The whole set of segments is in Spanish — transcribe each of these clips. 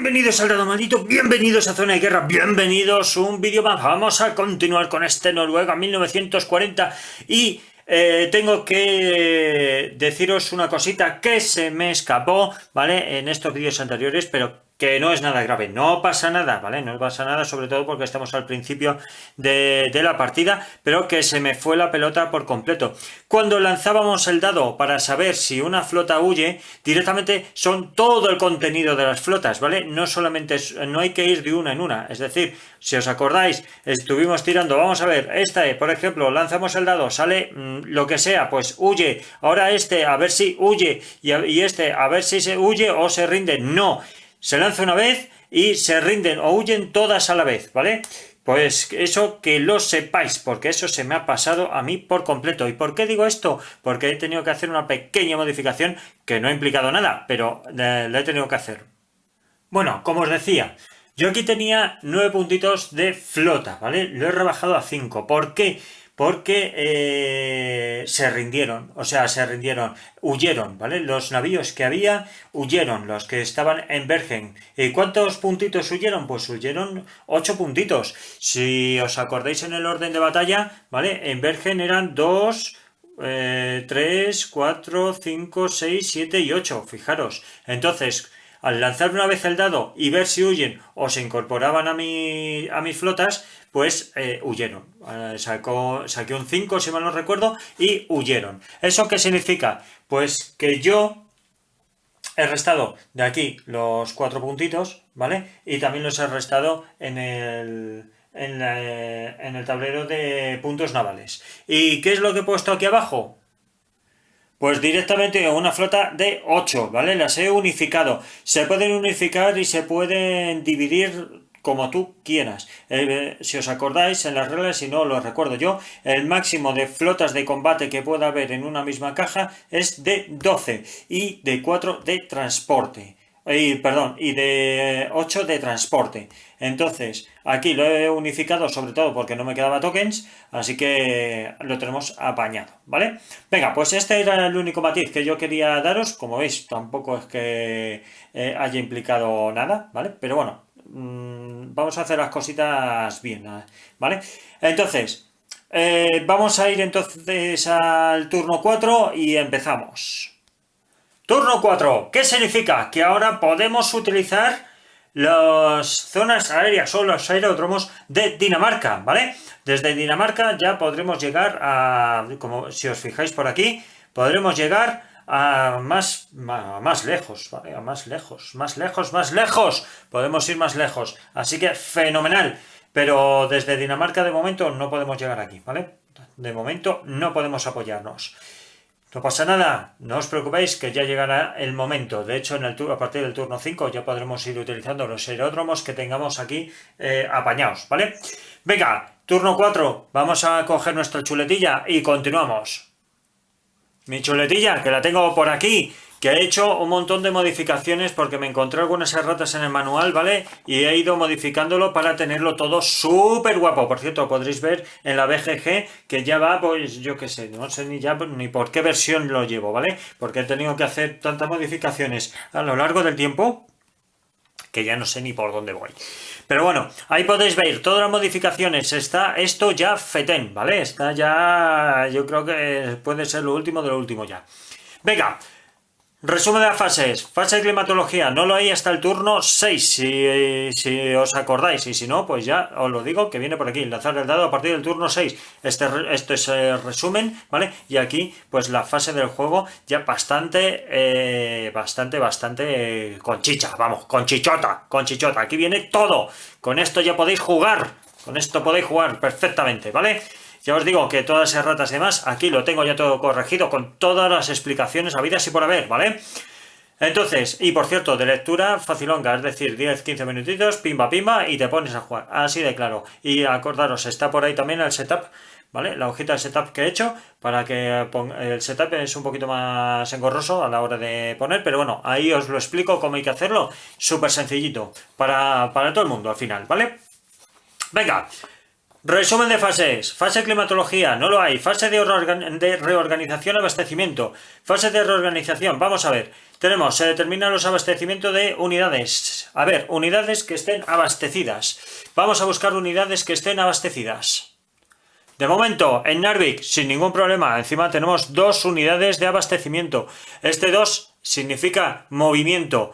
Bienvenidos al Dado Maldito, bienvenidos a Zona de Guerra, bienvenidos a un vídeo más. Vamos a continuar con este Noruega 1940 y tengo que deciros una cosita que se me escapó, ¿vale? En estos vídeos anteriores, pero que no es nada grave, no pasa nada, ¿vale? No pasa nada, sobre todo porque estamos al principio de la partida, pero que se me fue la pelota por completo. Cuando lanzábamos el dado para saber si una flota huye, directamente son todo el contenido de las flotas, ¿vale? No solamente, no hay que ir de una en una, es decir, si os acordáis, estuvimos tirando, vamos a ver, por ejemplo, lanzamos el dado, sale lo que sea, pues huye, ahora a ver si huye, y a ver si se huye o se rinde, no. Se lanza una vez y se rinden o huyen todas a la vez, ¿vale? Pues eso que lo sepáis, porque eso se me ha pasado a mí por completo. ¿Y por qué digo esto? Porque he tenido que hacer una pequeña modificación que no ha implicado nada, pero la he tenido que hacer. Bueno, como os decía, yo aquí tenía 9 puntitos de flota, ¿vale? Lo he rebajado a 5. ¿Por qué? Porque se rindieron, huyeron, ¿vale? Los navíos que había huyeron, los que estaban en Bergen. ¿Y cuántos puntitos huyeron? Pues huyeron 8 puntitos. Si os acordáis en el orden de batalla, ¿vale? En Bergen eran 2, 3, 4, 5, 6, 7 y 8, fijaros. Entonces, al lanzar una vez el dado y ver si huyen o se incorporaban a mis flotas, pues huyeron. Saqué un 5, si mal no recuerdo, y huyeron. ¿Eso qué significa? Pues que yo he restado de aquí los 4 puntitos, ¿vale? Y también los he restado en el tablero de puntos navales. ¿Y qué es lo que he puesto aquí abajo? Pues directamente una flota de 8, ¿vale? Las he unificado. Se pueden unificar y se pueden dividir como tú quieras. Si os acordáis en las reglas, si no lo recuerdo yo, el máximo de flotas de combate que pueda haber en una misma caja es de 12 y de 4 de transporte. Y de 8 de transporte. Entonces, aquí lo he unificado sobre todo porque no me quedaba tokens, así que lo tenemos apañado, ¿vale? Venga, pues este era el único matiz que yo quería daros. Como veis, tampoco es que haya implicado nada, ¿vale? Pero bueno, vamos a hacer las cositas bien, ¿vale? Entonces, vamos a ir entonces al turno 4 y empezamos. Turno 4. ¿Qué significa? Que ahora podemos utilizar las zonas aéreas o los aeródromos de Dinamarca, ¿vale? Desde Dinamarca ya podremos llegar como si os fijáis por aquí, podremos llegar a más lejos, ¿vale? A más lejos. Podemos ir más lejos. Así que fenomenal. Pero desde Dinamarca de momento no podemos llegar aquí, ¿vale? De momento no podemos apoyarnos. No pasa nada, no os preocupéis que ya llegará el momento. De hecho, a partir del turno 5 ya podremos ir utilizando los aeródromos que tengamos aquí apañados, ¿vale? Venga, turno 4, vamos a coger nuestra chuletilla y continuamos. Mi chuletilla, que la tengo por aquí, que he hecho un montón de modificaciones porque me encontré algunas erratas en el manual, ¿vale? Y he ido modificándolo para tenerlo todo súper guapo. Por cierto, podréis ver en la BGG que ya va, pues yo qué sé, no sé ni por qué versión lo llevo, ¿vale? Porque he tenido que hacer tantas modificaciones a lo largo del tiempo que ya no sé ni por dónde voy. Pero bueno, ahí podéis ver todas las modificaciones. Está esto ya fetén, ¿vale? Está ya, yo creo que puede ser lo último de lo último ya. Venga, resumen de las fases. Fase de climatología, no lo hay hasta el turno 6, si os acordáis. Y si no, pues ya os lo digo, que viene por aquí. Lanzar el dado a partir del turno 6. Esto es el resumen, ¿vale? Y aquí, pues la fase del juego ya bastante con chicha. Vamos, con chichota. Aquí viene todo. Con esto ya podéis jugar. Con esto podéis jugar perfectamente, ¿vale? Ya os digo que todas las erratas y demás, aquí lo tengo ya todo corregido con todas las explicaciones habidas y por haber, ¿vale? Entonces, y por cierto, de lectura facilonga, es decir, 10-15 minutitos, pimba y te pones a jugar, así de claro. Y acordaros, está por ahí también el setup, ¿vale? La hojita de setup que he hecho, para que el setup es un poquito más engorroso a la hora de poner, pero bueno, ahí os lo explico cómo hay que hacerlo, súper sencillito, para todo el mundo al final, ¿vale? Venga. Resumen de fases. Fase climatología, no lo hay. Fase de reorganización, abastecimiento. Fase de reorganización, vamos a ver. Se determinan los abastecimientos de unidades. A ver, unidades que estén abastecidas. Vamos a buscar unidades que estén abastecidas. De momento, en Narvik, sin ningún problema. Encima tenemos 2 unidades de abastecimiento. Este 2 significa movimiento.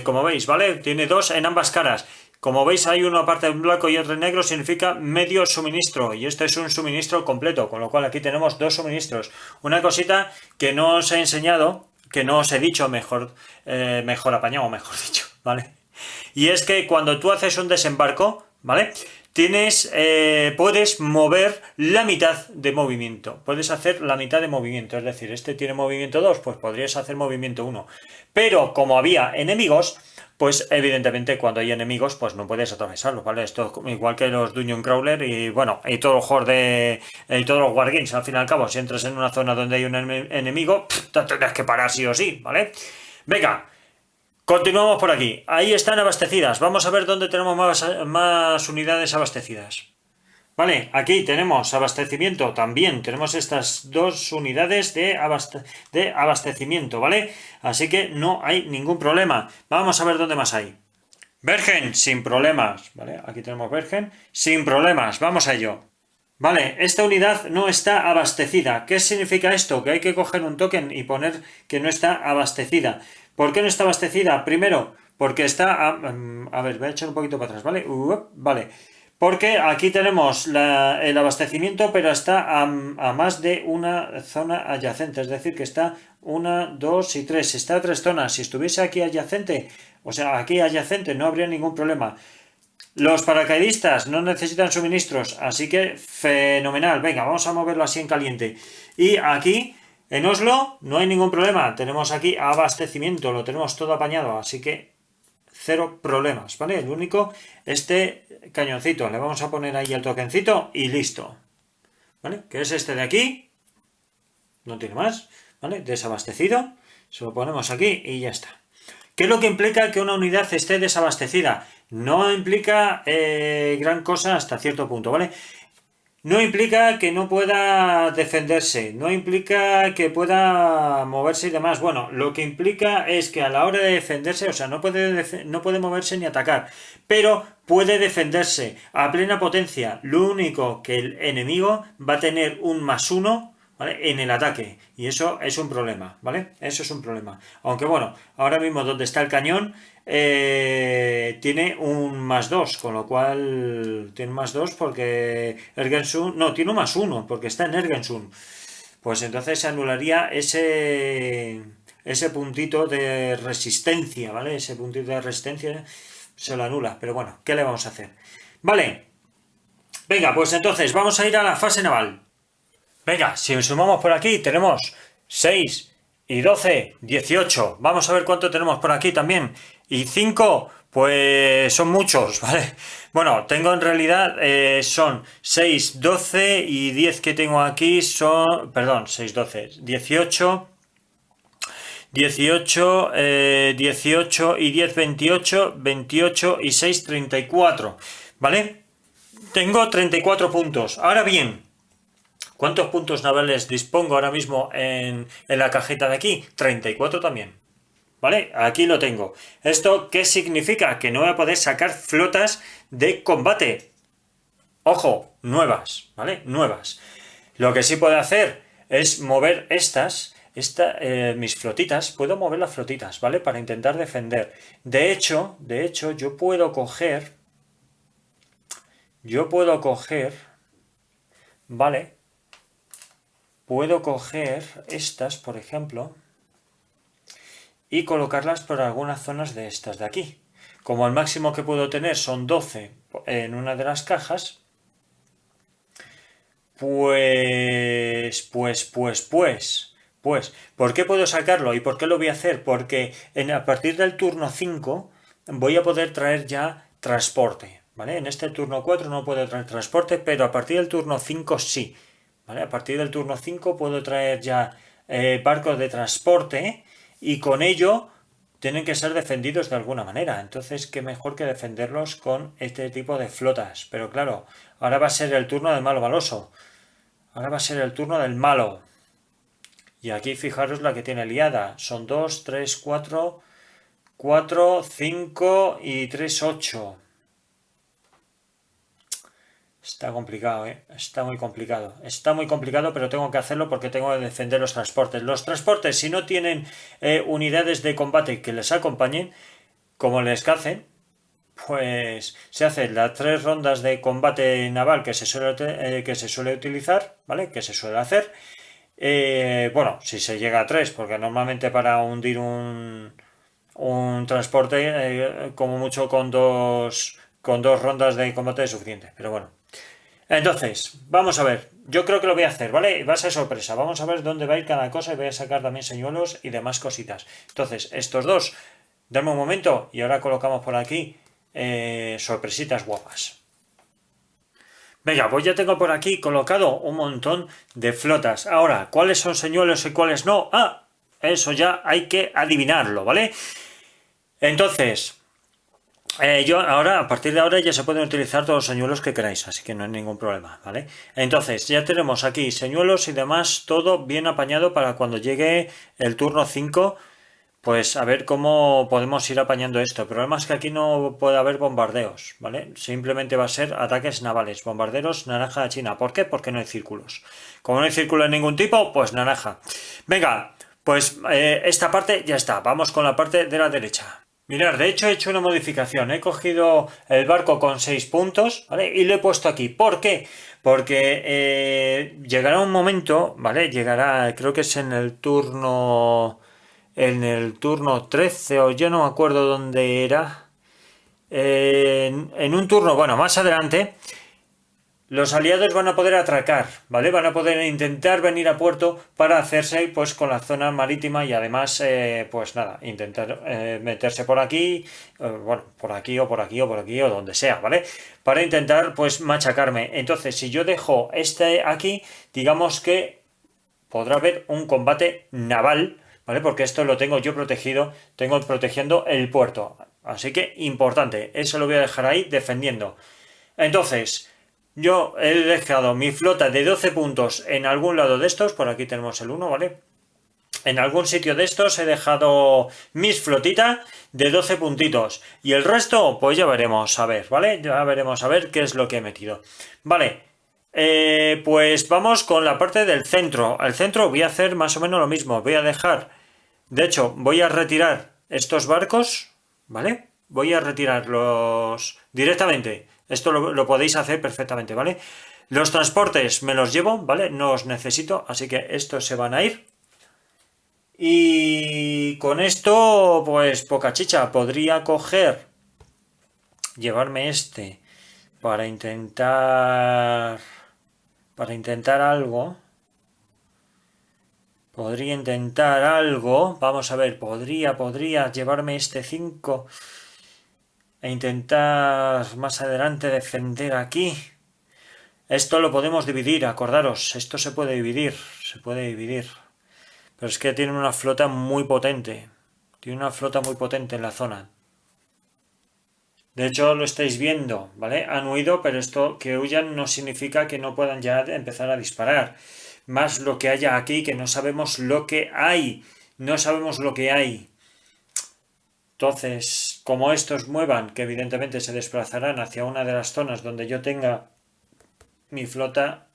Como veis, ¿vale? Tiene 2 en ambas caras. Como veis, hay uno aparte en blanco y otro en negro, significa medio suministro. Y este es un suministro completo, con lo cual aquí tenemos 2 suministros. Una cosita que no os he enseñado, que no os he dicho, mejor apañado, mejor dicho, ¿vale? Y es que cuando tú haces un desembarco, ¿vale? Puedes mover la mitad de movimiento. Puedes hacer la mitad de movimiento. Es decir, este tiene movimiento 2, pues podrías hacer movimiento 1. Pero como había enemigos, pues evidentemente cuando hay enemigos, pues no puedes atravesarlo, ¿vale? Esto es igual que los Dungeon Crawler y bueno, y todos los Horde y todos los Wargames. Al fin y al cabo, si entras en una zona donde hay un enemigo, te tendrás que parar sí o sí, ¿vale? Venga. Continuamos por aquí. Ahí están abastecidas. Vamos a ver dónde tenemos más unidades abastecidas. Vale, aquí tenemos abastecimiento también. Tenemos estas 2 unidades de abastecimiento, ¿vale? Así que no hay ningún problema. Vamos a ver dónde más hay. Bergen, sin problemas, ¿vale? Aquí tenemos Bergen, sin problemas. Vamos a ello. Vale, esta unidad no está abastecida. ¿Qué significa esto? Que hay que coger un token y poner que no está abastecida. ¿Por qué no está abastecida? Primero, porque está... A ver, voy a echar un poquito para atrás, ¿vale? Vale. Porque aquí tenemos el abastecimiento, pero está a más de una zona adyacente. Es decir, que está 1, 2 y 3. Está a 3 zonas. Si estuviese aquí adyacente, o sea, aquí adyacente, no habría ningún problema. Los paracaidistas no necesitan suministros, así que fenomenal. Venga, vamos a moverlo así en caliente. Y aquí, en Oslo, no hay ningún problema. Tenemos aquí abastecimiento, lo tenemos todo apañado, así que 0 problemas, ¿vale? El único, este cañoncito, le vamos a poner ahí el tokencito y listo. ¿Vale? Que es este de aquí. No tiene más, ¿vale? Desabastecido. Se lo ponemos aquí y ya está. ¿Qué es lo que implica que una unidad esté desabastecida? No implica gran cosa hasta cierto punto, ¿vale? No implica que no pueda defenderse, no implica que pueda moverse y demás. Bueno, lo que implica es que a la hora de defenderse, o sea, no puede moverse ni atacar, pero puede defenderse a plena potencia. Lo único que el enemigo va a tener un +1, ¿vale? En el ataque, y eso es un problema, ¿vale? Eso es un problema. Aunque bueno, ahora mismo donde está el cañón tiene un +2, con lo cual tiene un +2 porque Ergensund, no, tiene un +1 porque está en Ergensund. Pues entonces se anularía ese puntito de resistencia, ¿vale? Ese puntito de resistencia se lo anula, pero bueno, ¿qué le vamos a hacer? Vale, venga, pues entonces vamos a ir a la fase naval. Venga, si sumamos por aquí, tenemos 6 y 12, 18. Vamos a ver cuánto tenemos por aquí también. Y 5, pues son muchos, ¿vale? Bueno, tengo en realidad, son 6, 12 y 10 que tengo aquí son... Perdón, 6, 12, 18... 18 y 10, 28, 28 y 6, 34, ¿vale? Tengo 34 puntos. Ahora bien, ¿cuántos puntos navales dispongo ahora mismo en la cajeta de aquí? 34 también, ¿vale? Aquí lo tengo. ¿Esto qué significa? Que no voy a poder sacar flotas de combate. Ojo, nuevas, ¿vale? Nuevas. Lo que sí puedo hacer es mover mis flotitas. Puedo mover las flotitas, ¿vale? Para intentar defender. De hecho, yo puedo coger, ¿vale? Puedo coger estas, por ejemplo, y colocarlas por algunas zonas de estas de aquí. Como el máximo que puedo tener son 12 en una de las cajas, pues, ¿por qué puedo sacarlo y por qué lo voy a hacer? Porque a partir del turno 5 voy a poder traer ya transporte, ¿vale? En este turno 4 no puedo traer transporte, pero a partir del turno 5 sí, ¿vale? A partir del turno 5 puedo traer ya barcos de transporte y con ello tienen que ser defendidos de alguna manera. Entonces, qué mejor que defenderlos con este tipo de flotas. Pero claro, ahora va a ser el turno del malo maloso. Ahora va a ser el turno del malo. Y aquí fijaros la que tiene liada. Son 2, 3, 4, 4, 5 y 3, 8. Está complicado, ¿eh? Está muy complicado. Está muy complicado, pero tengo que hacerlo porque tengo que defender los transportes. Los transportes, si no tienen unidades de combate que les acompañen, como les cacen, pues se hacen las 3 rondas de combate naval que se suele utilizar, ¿vale? Que se suele hacer. Bueno, si se llega a 3, porque normalmente para hundir un transporte, como mucho con dos rondas de combate es suficiente. Pero bueno. Entonces, vamos a ver. Yo creo que lo voy a hacer, ¿vale? Va a ser sorpresa. Vamos a ver dónde va a ir cada cosa y voy a sacar también señuelos y demás cositas. Entonces, estos dos, dame un momento y ahora colocamos por aquí sorpresitas guapas. Venga, pues ya tengo por aquí colocado un montón de flotas. Ahora, ¿cuáles son señuelos y cuáles no? Ah, eso ya hay que adivinarlo, ¿vale? Entonces, yo ahora, a partir de ahora ya se pueden utilizar todos los señuelos que queráis, así que no hay ningún problema, ¿vale? Entonces, ya tenemos aquí señuelos y demás, todo bien apañado para cuando llegue el turno 5, pues a ver cómo podemos ir apañando esto. El problema es que aquí no puede haber bombardeos, ¿vale? Simplemente va a ser ataques navales, bombarderos naranja de China. ¿Por qué? Porque no hay círculos. Como no hay círculos de ningún tipo, pues naranja. Venga, pues esta parte ya está. Vamos con la parte de la derecha. Mirad, de hecho he hecho una modificación. He cogido el barco con 6 puntos, ¿vale? Y lo he puesto aquí. ¿Por qué? Porque llegará un momento, ¿vale? Llegará, creo que es en el turno 13, o yo no me acuerdo dónde era. En un turno, bueno, más adelante, los aliados van a poder atracar, ¿vale? Van a poder intentar venir a puerto para hacerse pues con la zona marítima y además, pues nada, intentar meterse por aquí, bueno, por aquí o por aquí o por aquí o donde sea, ¿vale? Para intentar pues machacarme. Entonces, si yo dejo este aquí, digamos que podrá haber un combate naval, ¿vale? Porque esto lo tengo yo protegido, tengo protegiendo el puerto. Así que importante, eso lo voy a dejar ahí defendiendo. Entonces, yo he dejado mi flota de 12 puntos en algún lado de estos, por aquí tenemos el 1, ¿vale? En algún sitio de estos he dejado mis flotitas de 12 puntitos. Y el resto, pues ya veremos a ver, ¿vale? Ya veremos a ver qué es lo que he metido. Vale, pues vamos con la parte del centro. Al centro voy a hacer más o menos lo mismo. Voy a dejar, de hecho, voy a retirar estos barcos, ¿vale? Voy a retirarlos directamente. Esto lo podéis hacer perfectamente, ¿vale? Los transportes me los llevo, ¿vale? No os necesito, así que estos se van a ir. Y con esto, pues poca chicha. Podría llevarme este para intentar algo. Podría intentar algo. Vamos a ver, podría llevarme este 5 e intentar más adelante defender aquí. Esto lo podemos dividir, acordaros, esto se puede dividir. Pero es que tiene una flota muy potente. Tiene una flota muy potente en la zona. De hecho, lo estáis viendo, ¿vale? Han huido, pero esto que huyan no significa que no puedan ya empezar a disparar. Más lo que haya aquí, que no sabemos lo que hay. No sabemos lo que hay. Entonces, como estos muevan, que evidentemente se desplazarán hacia una de las zonas donde yo tenga mi flota,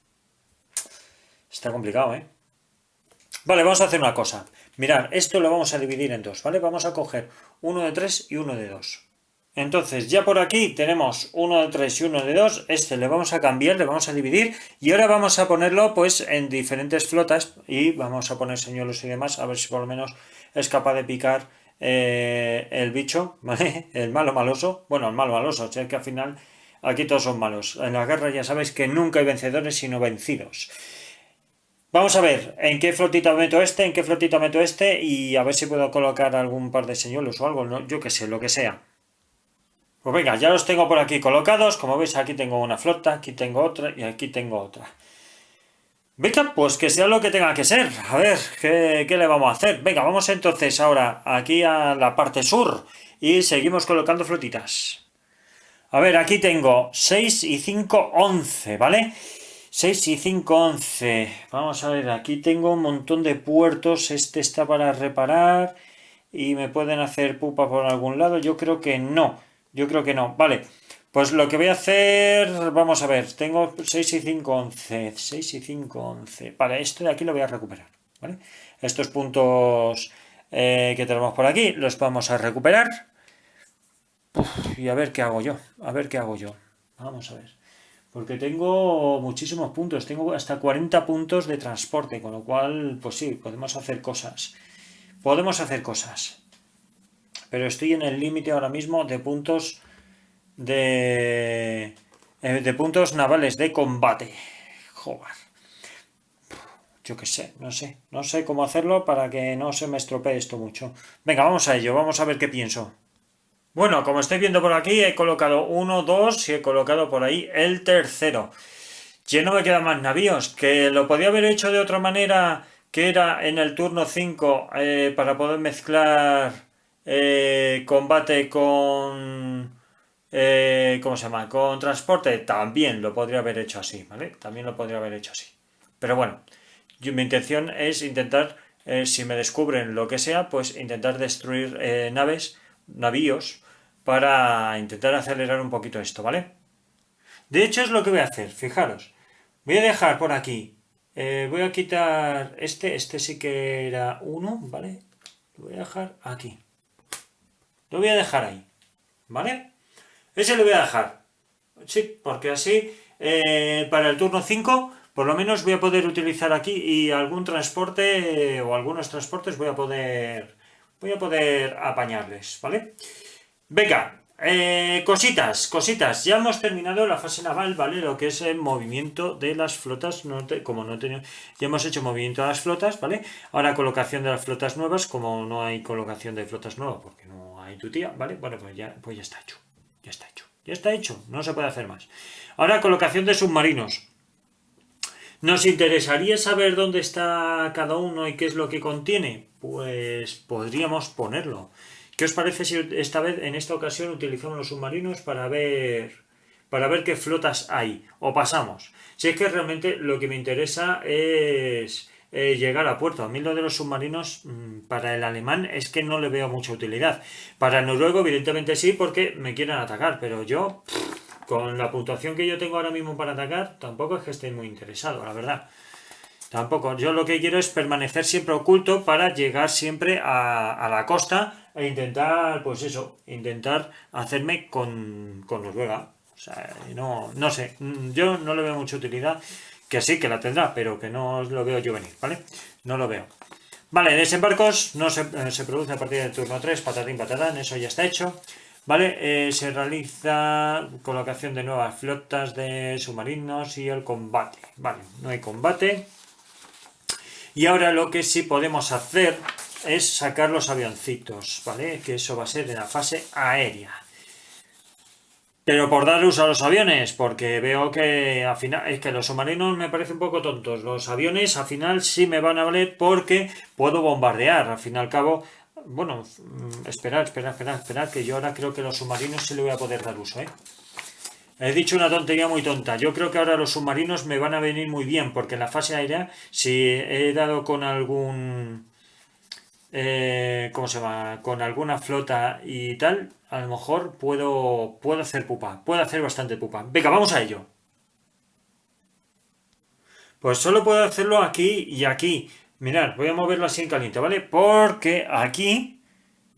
está complicado, ¿eh? Vale, vamos a hacer una cosa. Mirad, esto lo vamos a dividir en dos, ¿vale? Vamos a coger uno de 3 y uno de 2. Entonces, ya por aquí tenemos uno de 3 y uno de 2. Este le vamos a cambiar, le vamos a dividir. Y ahora vamos a ponerlo pues en diferentes flotas. Y vamos a poner señuelos y demás. A ver si por lo menos es capaz de picar el bicho, ¿vale? El malo maloso. Bueno, el malo maloso. O sea que al final aquí todos son malos. En la guerra ya sabéis que nunca hay vencedores sino vencidos. Vamos a ver en qué flotita meto este, y a ver si puedo colocar algún par de señuelos o algo, ¿no? Yo qué sé, lo que sea. Pues venga, ya los tengo por aquí colocados. Como veis, aquí tengo una flota, aquí tengo otra y aquí tengo otra. Venga, pues que sea lo que tenga que ser. A ver, ¿qué le vamos a hacer? Venga, vamos entonces ahora aquí a la parte sur y seguimos colocando flotitas. A ver, aquí tengo 6 y 5 11, ¿vale? 6 y 5 11. Vamos a ver, aquí tengo un montón de puertos. Este está para reparar y me pueden hacer pupa por algún lado. Yo creo que no. Yo creo que no. Vale. Pues lo que voy a hacer, vamos a ver, tengo 6 y 5 11. 6 y 5 11. Vale, esto de aquí lo voy a recuperar. ¿Vale? Estos puntos que tenemos por aquí los vamos a recuperar. Y a ver qué hago yo. A ver qué hago yo. Vamos a ver. Porque tengo muchísimos puntos. Tengo hasta 40 puntos de transporte. Con lo cual, pues sí, podemos hacer cosas. Podemos hacer cosas. Pero estoy en el límite ahora mismo de puntos de puntos navales de combate. Joder. Yo qué sé, no sé. No sé cómo hacerlo para que no se me estropee esto mucho. Venga, vamos a ello. Vamos a ver qué pienso. Bueno, como estáis viendo por aquí, he colocado uno, dos y he colocado por ahí el tercero. Ya no me quedan más navíos, que lo podía haber hecho de otra manera, que era en el turno 5 para poder mezclar combate con... ¿cómo se llama? Con transporte. También lo podría haber hecho así, ¿vale? También lo podría haber hecho así. Pero bueno, mi intención es intentar, si me descubren lo que sea, pues intentar destruir navíos, para intentar acelerar un poquito esto, ¿vale? De hecho es lo que voy a hacer, fijaros. Voy a dejar por aquí. Voy a quitar este sí que era uno, ¿vale? Lo voy a dejar aquí. Lo voy a dejar ahí, ¿vale? Ese lo voy a dejar. Sí, porque así para el turno 5 por lo menos voy a poder utilizar aquí y algún transporte o algunos transportes voy a poder apañarles, ¿vale? Venga, cositas. Ya hemos terminado la fase naval, ¿vale? Lo que es el movimiento de las flotas. Como no tenemos, ya hemos hecho movimiento de las flotas, ¿vale? Ahora colocación de las flotas nuevas. Como no hay colocación de flotas nuevas, porque no hay tu tía, ¿vale? Bueno, pues ya está hecho. Ya está hecho. Ya está hecho. No se puede hacer más. Ahora colocación de submarinos. ¿Nos interesaría saber dónde está cada uno y qué es lo que contiene? Pues podríamos ponerlo. ¿Qué os parece si en esta ocasión, utilizamos los submarinos para ver qué flotas hay? O pasamos. Si es que realmente lo que me interesa es llegar a puerto. A mí lo de los submarinos, para el alemán, es que no le veo mucha utilidad. Para el noruego, evidentemente sí, porque me quieren atacar, pero yo, con la puntuación que yo tengo ahora mismo para atacar, tampoco es que esté muy interesado, la verdad. Tampoco. Yo lo que quiero es permanecer siempre oculto para llegar siempre a la costa e intentar, pues eso, intentar hacerme con Noruega. O sea, no sé. Yo no le veo mucha utilidad. Que sí, que la tendrá, pero que no lo veo yo venir, ¿vale? No lo veo. Vale, desembarcos no se produce a partir del turno 3, patatín patatán, eso ya está hecho. Vale, se realiza colocación de nuevas flotas de submarinos y el combate. Vale, no hay combate. Y ahora lo que sí podemos hacer es sacar los avioncitos, ¿vale? Que eso va a ser en la fase aérea. Pero por dar uso a los aviones, porque veo que al final es que los submarinos me parecen un poco tontos. Los aviones al final sí me van a valer porque puedo bombardear. Al fin y al cabo, bueno, esperar, que yo ahora creo que los submarinos sí le voy a poder dar uso, ¿eh? He dicho una tontería muy tonta. Yo creo que ahora los submarinos me van a venir muy bien, porque en la fase aérea, si he dado con algún... ¿cómo se llama? Con alguna flota y tal, a lo mejor puedo hacer pupa. Puedo hacer bastante pupa. Venga, vamos a ello. Pues solo puedo hacerlo aquí y aquí. Mirad, voy a moverlo así en caliente, ¿vale? Porque aquí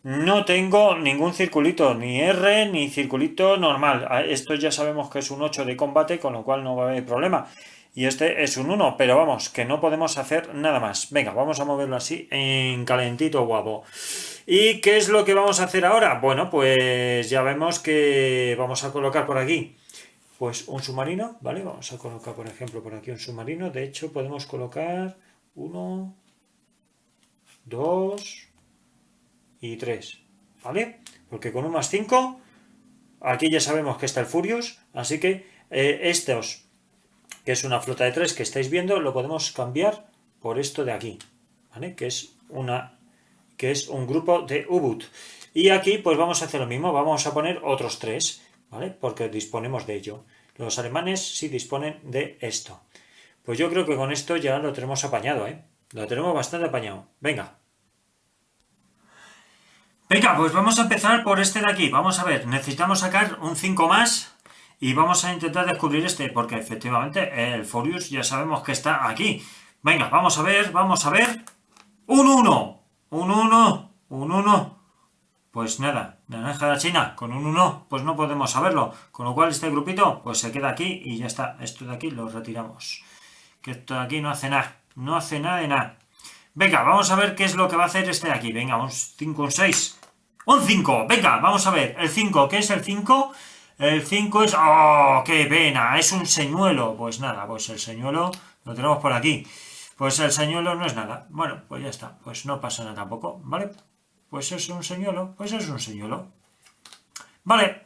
no tengo ningún circulito, ni R ni circulito normal. Esto ya sabemos que es un 8 de combate, con lo cual no va a haber problema. Y este es un 1, pero vamos, que no podemos hacer nada más. Venga, vamos a moverlo así en calentito guapo. ¿Y qué es lo que vamos a hacer ahora? Bueno, pues ya vemos que vamos a colocar por aquí pues un submarino, ¿vale? Vamos a colocar, por ejemplo, por aquí un submarino. De hecho, podemos colocar uno, dos y tres, ¿vale? Porque con un más 5 aquí ya sabemos que está el Furious, así que estos que es una flota de 3 que estáis viendo, lo podemos cambiar por esto de aquí, ¿vale? Que es un grupo de U-Boot. Y aquí pues vamos a hacer lo mismo, vamos a poner otros 3, ¿vale? Porque disponemos de ello. Los alemanes sí disponen de esto. Pues yo creo que con esto ya lo tenemos apañado, ¿eh? Lo tenemos bastante apañado. Venga. Venga, pues vamos a empezar por este de aquí. Vamos a ver, necesitamos sacar un 5 más y vamos a intentar descubrir este, porque efectivamente el Furious ya sabemos que está aquí. Venga, vamos a ver, vamos a ver. ¡Un 1! ¡Un 1! ¡Un 1! Pues nada, naranja de la China, con un 1 pues no podemos saberlo, con lo cual este grupito pues se queda aquí y ya está, esto de aquí lo retiramos, que esto de aquí no hace nada, no hace nada de nada. Venga, vamos a ver qué es lo que va a hacer este de aquí, venga, un 5, un 6, un 5, venga, vamos a ver, el 5, ¿qué es el 5? El 5 es, ¡oh, qué pena! Es un señuelo, pues nada, pues el señuelo lo tenemos por aquí, pues el señuelo no es nada, bueno, pues ya está, pues no pasa nada tampoco, ¿vale? Pues es un señuelo, pues es un señuelo. Vale,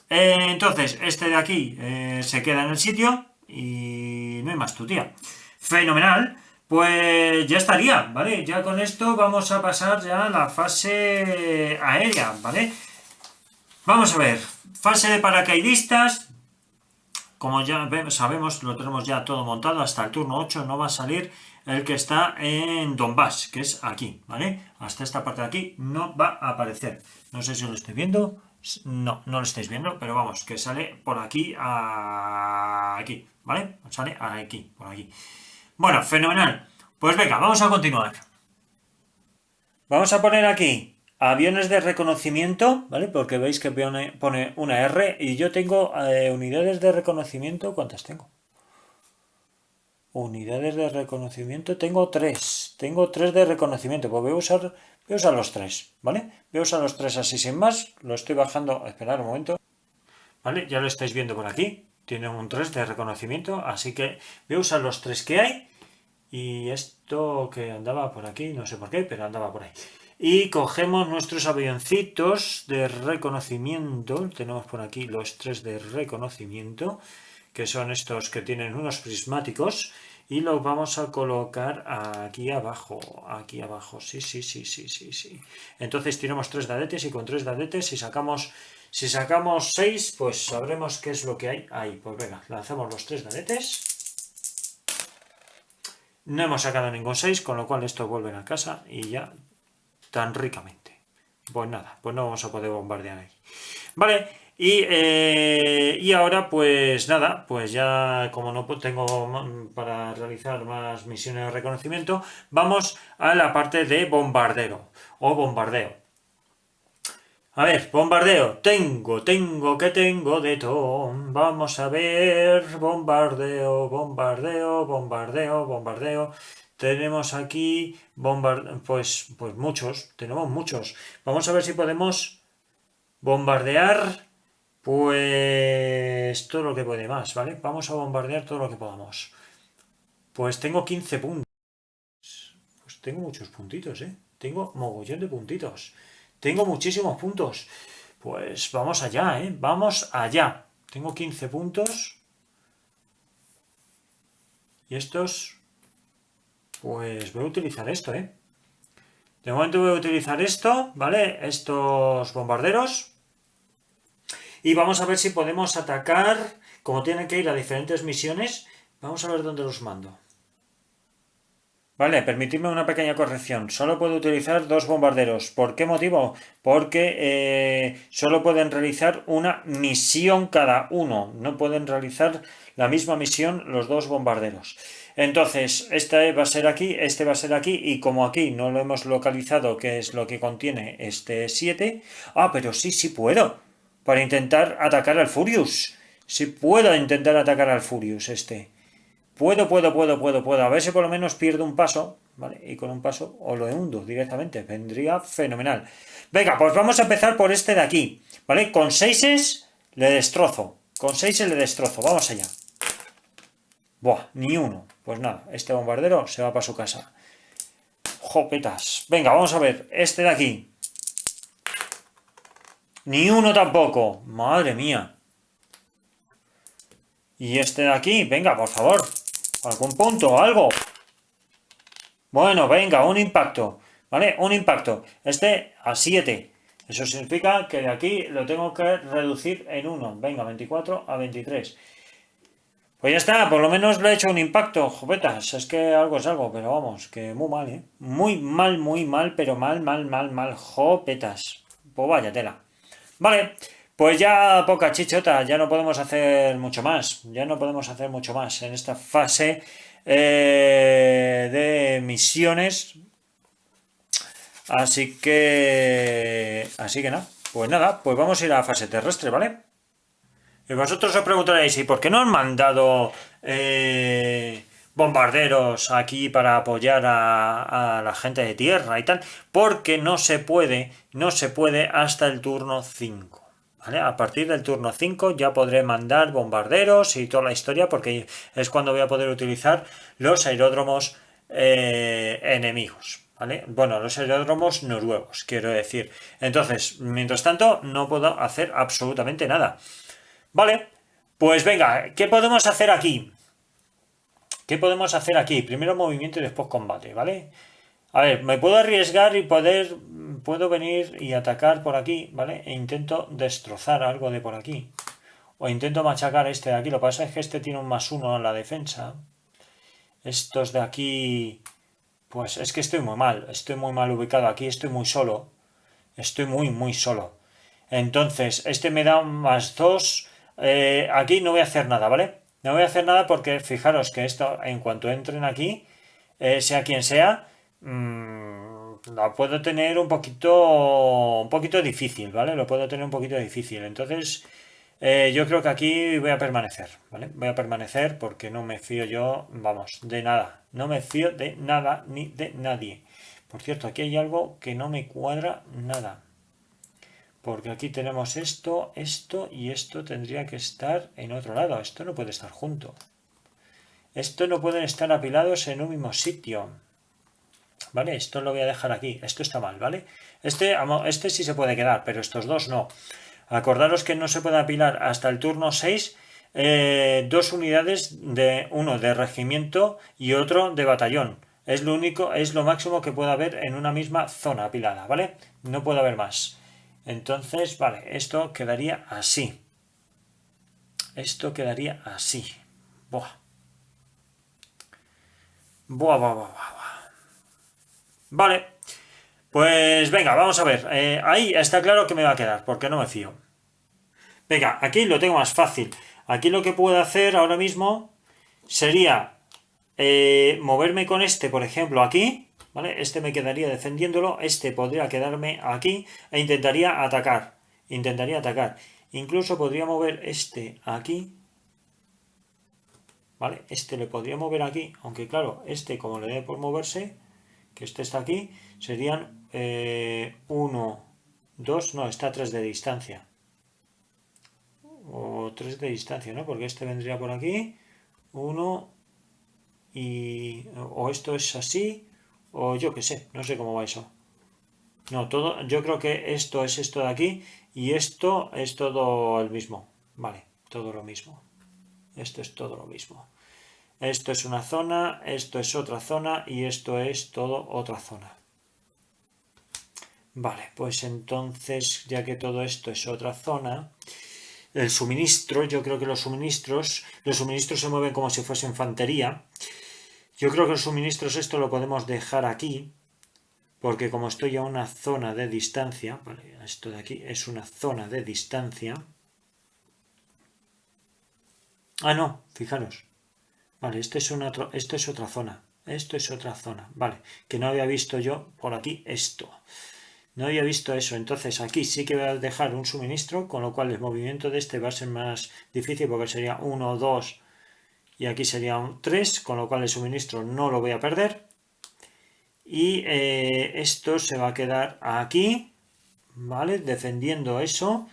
entonces este de aquí se queda en el sitio y no hay más tu tía. Fenomenal, pues ya estaría, ¿vale? Ya con esto vamos a pasar ya a la fase aérea, ¿vale? Vamos a ver, fase de paracaidistas. Como ya sabemos, lo tenemos ya todo montado, hasta el turno 8 no va a salir el que está en Donbass, que es aquí, ¿vale? Hasta esta parte de aquí no va a aparecer. No sé si lo estoy viendo, no lo estáis viendo, pero vamos, que sale por aquí a aquí, ¿vale? Sale aquí, por aquí. Bueno, fenomenal. Pues venga, vamos a continuar. Vamos a poner aquí aviones de reconocimiento, ¿vale? Porque veis que pone una R y yo tengo unidades de reconocimiento. ¿Cuántas tengo? Unidades de reconocimiento, tengo 3. Tengo 3 de reconocimiento, pues voy a usar los 3, ¿vale? Voy a usar los 3 así sin más. Lo estoy bajando, esperad un momento. ¿Vale? Ya lo estáis viendo por aquí. Tiene un 3 de reconocimiento, así que voy a usar los 3 que hay. Y esto que andaba por aquí, no sé por qué, pero andaba por ahí. Y cogemos nuestros avioncitos de reconocimiento. Tenemos por aquí los 3 de reconocimiento, que son estos que tienen unos prismáticos. Y los vamos a colocar aquí abajo. Aquí abajo, sí. Entonces tiramos 3 dadetes y con 3 dadetes, si sacamos 6, pues sabremos qué es lo que hay ahí. Pues venga, lanzamos los 3 dadetes. No hemos sacado ningún 6, con lo cual estos vuelven a casa y ya tan ricamente. Pues nada, pues no vamos a poder bombardear ahí. Vale, y ahora pues nada, pues ya como no tengo para realizar más misiones de reconocimiento, vamos a la parte de bombardero o bombardeo. A ver, bombardeo, tengo de todo. Vamos a ver, bombardeo. Tenemos aquí pues muchos, tenemos muchos. Vamos a ver si podemos bombardear pues todo lo que puede más, ¿vale? Vamos a bombardear todo lo que podamos. Pues tengo 15 puntos. Pues tengo muchos puntitos, ¿eh? Tengo mogollón de puntitos. Tengo muchísimos puntos. Pues vamos allá, ¿eh? Vamos allá. Tengo 15 puntos. Y estos... Pues voy a utilizar esto, ¿eh? De momento voy a utilizar esto, ¿vale? Estos bombarderos. Y vamos a ver si podemos atacar. Como tienen que ir a diferentes misiones, vamos a ver dónde los mando. Vale, permitidme una pequeña corrección. Solo puedo utilizar 2 bombarderos. ¿Por qué motivo? Porque solo pueden realizar una misión cada uno. No pueden realizar la misma misión los 2 bombarderos. Entonces, este va a ser aquí, este va a ser aquí, y como aquí no lo hemos localizado, que es lo que contiene este 7... Ah, pero sí puedo. Para intentar atacar al Furious. Sí puedo intentar atacar al Furious este. Puedo. A ver si por lo menos pierdo un paso, ¿vale? Y con un paso o lo hundo directamente. Vendría fenomenal. Venga, pues vamos a empezar por este de aquí, ¿vale? Con 6 le destrozo. Vamos allá. Buah, ni uno. Pues nada, este bombardero se va para su casa. Jopetas. Venga, vamos a ver. Este de aquí. Ni uno tampoco. Madre mía. Y este de aquí, venga, por favor. Algún punto, algo. Bueno, venga, un impacto. ¿Vale? Un impacto. Este a 7. Eso significa que de aquí lo tengo que reducir en 1. Venga, 24 a 23. Pues ya está, por lo menos le he hecho un impacto, jovetas. Es que algo es algo, pero vamos, que muy mal, ¿eh? Muy mal, pero mal, jopetas. Pues vaya tela. Vale, pues ya poca chichota, ya no podemos hacer mucho más. Ya no podemos hacer mucho más en esta fase de misiones. Así que nada, pues nada, pues vamos a ir a la fase terrestre, ¿vale? Y vosotros os preguntaréis, ¿y por qué no han mandado bombarderos aquí para apoyar a la gente de tierra y tal? Porque no se puede hasta el turno 5. ¿Vale? A partir del turno 5 ya podré mandar bombarderos y toda la historia, porque es cuando voy a poder utilizar los aeródromos enemigos. ¿Vale? Bueno, los aeródromos noruegos, quiero decir. Entonces, mientras tanto, no puedo hacer absolutamente nada. Vale, pues venga, ¿qué podemos hacer aquí? ¿Qué podemos hacer aquí? Primero movimiento y después combate, ¿vale? A ver, me puedo arriesgar y puedo venir y atacar por aquí, ¿vale? E intento destrozar algo de por aquí. O intento machacar este de aquí. Lo que pasa es que este tiene un +1 en la defensa. Estos de aquí, pues es que estoy muy mal ubicado aquí, estoy muy solo. Estoy muy solo. Entonces, este me da un +2. Aquí no voy a hacer nada, ¿vale? No voy a hacer nada porque fijaros que esto, en cuanto entren aquí, sea quien sea, la puedo tener un poquito difícil, ¿vale? Lo puedo tener un poquito difícil. Entonces, yo creo que aquí voy a permanecer, ¿vale? Voy a permanecer porque no me fío yo, vamos, de nada. No me fío de nada ni de nadie. Por cierto, aquí hay algo que no me cuadra nada. Porque aquí tenemos esto y esto tendría que estar en otro lado. Esto no puede estar junto. Esto no pueden estar apilados en un mismo sitio. ¿Vale? Esto lo voy a dejar aquí. Esto está mal, ¿vale? Este sí se puede quedar, pero estos dos no. Acordaros que no se puede apilar hasta el turno 6 dos unidades, uno de regimiento y otro de batallón. Es lo máximo que puede haber en una misma zona apilada, ¿vale? No puede haber más. Entonces, vale, esto quedaría así. Esto quedaría así. Buah. Buah. Vale. Pues venga, vamos a ver. Ahí está claro que me va a quedar, porque no me fío. Venga, aquí lo tengo más fácil. Aquí lo que puedo hacer ahora mismo sería moverme con este, por ejemplo, aquí. ¿Vale? Este me quedaría defendiéndolo. Este podría quedarme aquí e intentaría atacar. Incluso podría mover este aquí. ¿Vale? Este le podría mover aquí, aunque claro, este como le dé por moverse, que este está aquí, serían 1, 2, no, está a 3 de distancia. O 3 de distancia, ¿no? Porque este vendría por aquí, 1 y... o esto es así, o yo qué sé, no sé cómo va eso. No, yo creo que esto es esto de aquí y esto es todo el mismo. Vale, todo lo mismo. Esto es todo lo mismo. Esto es una zona, esto es otra zona y esto es todo otra zona. Vale, pues entonces, ya que todo esto es otra zona, el suministro, yo creo que los suministros se mueven como si fuese infantería. Yo creo que los suministros esto lo podemos dejar aquí, porque como estoy a una zona de distancia, vale, esto de aquí es una zona de distancia. Ah, no, fijaros. Vale, esto es otra zona. Esto es otra zona. Vale, que no había visto yo por aquí esto. No había visto eso. Entonces aquí sí que voy a dejar un suministro, con lo cual el movimiento de este va a ser más difícil porque sería 1, 2 y aquí sería un 3, con lo cual el suministro no lo voy a perder. Y esto se va a quedar aquí, ¿vale? Defendiendo eso.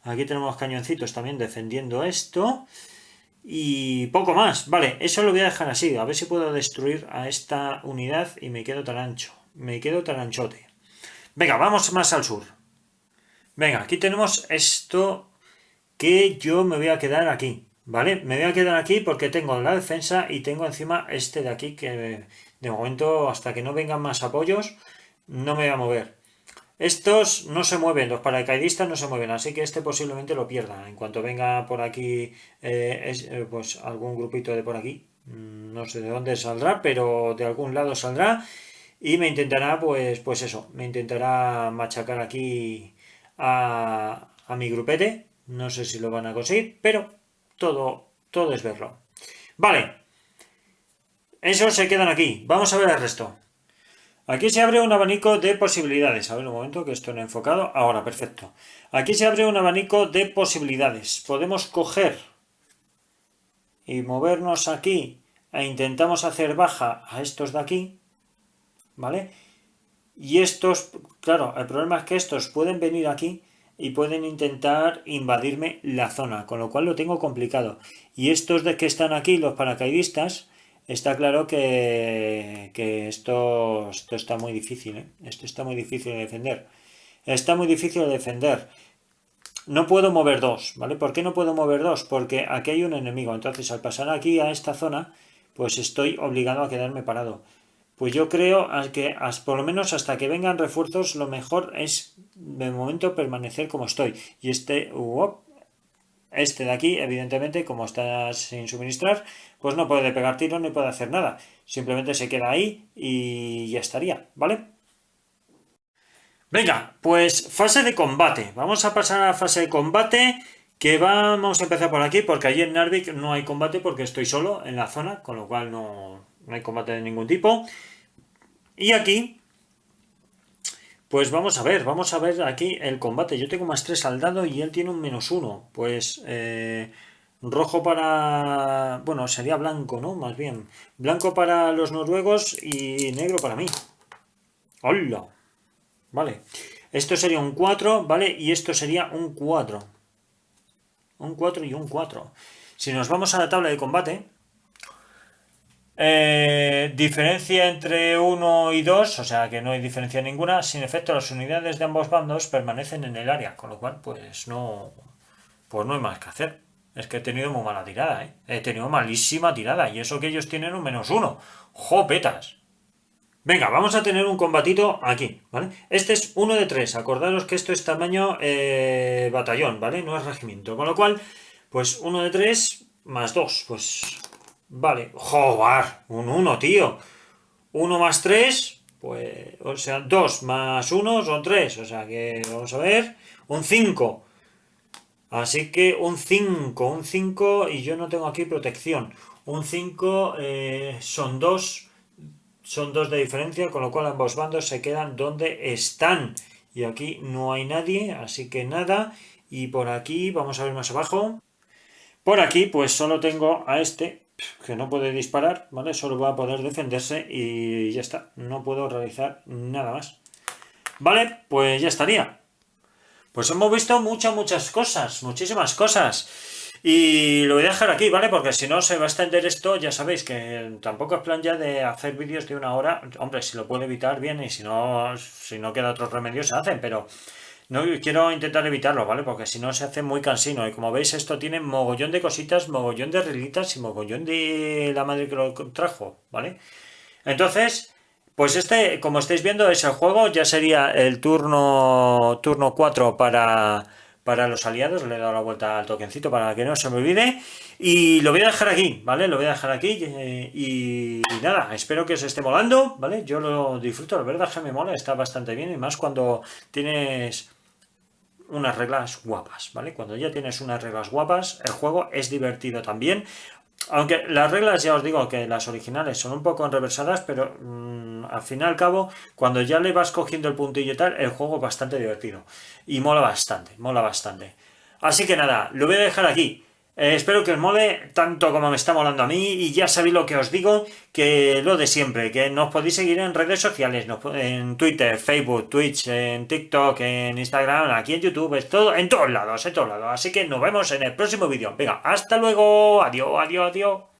Aquí tenemos cañoncitos también defendiendo esto. Y poco más, vale, eso lo voy a dejar así, a ver si puedo destruir a esta unidad y me quedo tan ancho, me quedo tan anchote. Venga, vamos más al sur. Venga, aquí tenemos esto que yo me voy a quedar aquí, ¿vale? Me voy a quedar aquí porque tengo la defensa y tengo encima este de aquí que de momento hasta que no vengan más apoyos no me voy a mover. Estos no se mueven, los paracaidistas no se mueven, así que este posiblemente lo pierda. En cuanto venga por aquí, pues algún grupito de por aquí, no sé de dónde saldrá, pero de algún lado saldrá y me intentará, pues eso, me intentará machacar aquí a mi grupete. No sé si lo van a conseguir, pero todo es verlo. Vale, esos se quedan aquí. Vamos a ver el resto. Aquí se abre un abanico de posibilidades. A ver un momento que esto no ha enfocado. Ahora, perfecto. Aquí se abre un abanico de posibilidades. Podemos coger y movernos aquí e intentamos hacer baja a estos de aquí. ¿Vale? Y estos, claro, el problema es que estos pueden venir aquí y pueden intentar invadirme la zona, con lo cual lo tengo complicado. Y estos de que están aquí, los paracaidistas, está claro que esto está muy difícil, ¿eh? Esto está muy difícil de defender. Está muy difícil de defender. No puedo mover dos, ¿vale? ¿Por qué no puedo mover dos? Porque aquí hay un enemigo. Entonces, al pasar aquí a esta zona, pues estoy obligado a quedarme parado. Pues yo creo que por lo menos hasta que vengan refuerzos, lo mejor es de momento permanecer como estoy. Y este de aquí, evidentemente, como está sin suministrar, pues no puede pegar tiros ni puede hacer nada. Simplemente se queda ahí y ya estaría, ¿vale? Venga, pues fase de combate. Vamos a pasar a la fase de combate. Que vamos a empezar por aquí, porque allí en Narvik no hay combate porque estoy solo en la zona, con lo cual no hay combate de ningún tipo. Y aquí, pues vamos a ver aquí el combate. Yo tengo más 3 al dado y él tiene un -1. Pues rojo para... Bueno, sería blanco, ¿no? Más bien. Blanco para los noruegos y negro para mí. ¡Hola! Vale. Esto sería un 4, ¿vale? Y esto sería un 4. Un 4 y un 4. Si nos vamos a la tabla de combate, diferencia entre 1 y 2, o sea que no hay diferencia ninguna. Sin efecto, las unidades de ambos bandos permanecen en el área, con lo cual, pues no hay más que hacer. Es que he tenido muy mala tirada, ¿eh? He tenido malísima tirada, y eso que ellos tienen un -1. ¡Jopetas! Venga, vamos a tener un combatito aquí, ¿vale? Este es 1 de 3. Acordaros que esto es tamaño batallón, ¿vale? No es regimiento. Con lo cual, pues 1 de 3 más 2. Pues vale. ¡Joder! Un 1, tío. 1 más 3, pues, o sea, 2 más 1 son 3. O sea que, vamos a ver, un 5. Así que un 5 y yo no tengo aquí protección. Un 5 son 2 de diferencia, con lo cual ambos bandos se quedan donde están. Y aquí no hay nadie, así que nada. Y por aquí, vamos a ver más abajo. Por aquí, pues solo tengo a este, que no puede disparar, ¿vale? Solo va a poder defenderse y ya está. No puedo realizar nada más. Vale, pues ya estaría. Pues hemos visto muchas cosas, muchísimas cosas. Y lo voy a dejar aquí, ¿vale? Porque si no se va a extender esto, ya sabéis que tampoco es plan ya de hacer vídeos de 1 hora. Hombre, si lo puedo evitar, bien, y si no queda otro remedio, se hacen, pero no quiero intentar evitarlo, ¿vale? Porque si no se hace muy cansino. Y como veis, esto tiene mogollón de cositas, mogollón de reglitas y mogollón de la madre que lo trajo, ¿vale? Entonces, pues este, como estáis viendo, es el juego. Ya sería el turno 4 para los aliados. Le he dado la vuelta al tokencito para que no se me olvide. Y lo voy a dejar aquí, ¿vale? Lo voy a dejar aquí. Y nada, espero que os esté molando, ¿vale? Yo lo disfruto, la verdad que me mola, está bastante bien. Y más cuando tienes unas reglas guapas, ¿vale? Cuando ya tienes unas reglas guapas, el juego es divertido también. Aunque las reglas, ya os digo que las originales son un poco enreversadas, pero al fin y al cabo, cuando ya le vas cogiendo el puntillo y tal, el juego es bastante divertido. Y mola bastante, mola bastante. Así que nada, lo voy a dejar aquí. Espero que os mole tanto como me está molando a mí. Y ya sabéis lo que os digo, que lo de siempre, que nos podéis seguir en redes sociales, en Twitter, Facebook, Twitch, en TikTok, en Instagram, aquí en YouTube, es todo, en todos lados, en todos lados. Así que nos vemos en el próximo vídeo. Venga, hasta luego, adiós, adiós, adiós.